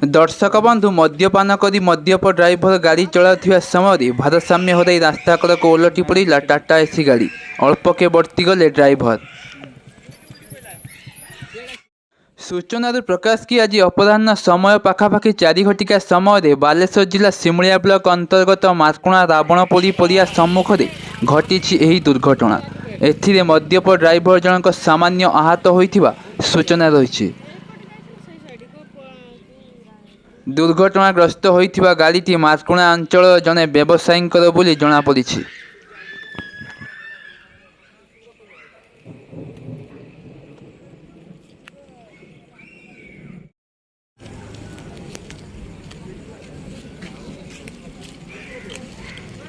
दर्शक बंधु मद्यपान कर मद्यप ड्राइवर गाड़ी चलाउथिबा समय भारसाम्य हराई रास्ता कड़क ओलटि पड़ा टाटा एसी गाड़ी। अल्पके बर्त्तीगले ड्राइवर। सूचना प्रकाश कि आज अपराह्न समय पाखापाखि 4 घटिका समय बालेश्वर जिला सिमुलिया ब्लॉक अंतर्गत मार्कुणा रावणपोली पड़िया सम्मुखें घटी यह दुर्घटना। एथिरे मद्यप ड्राइवर जनक सामान्य आहत होइथिबा सूचना रही। दुर्घटनाग्रस्त होइथिबा गाड़ीटी मार्कुणा अंचल जने व्यवसायींकर बोली जଣାपड़ी।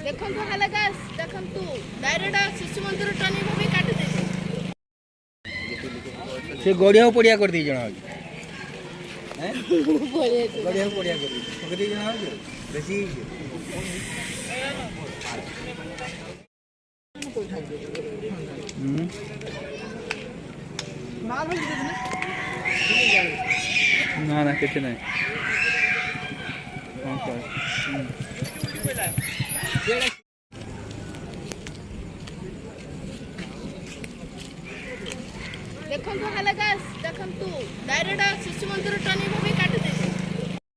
देखंतु हालागास देखंतु डायरेक्ट शिशु मंदिर टर्निंग भी काट दे से गड़िया पड़िया कर दी जना हैं बोले गड़िया पड़िया कर दी जना बेसी माल भर दे ना ना कितने नहीं। देखंतु हालागास देखंतु डायरेक्ट शिशु मंदिर टर्निंग भी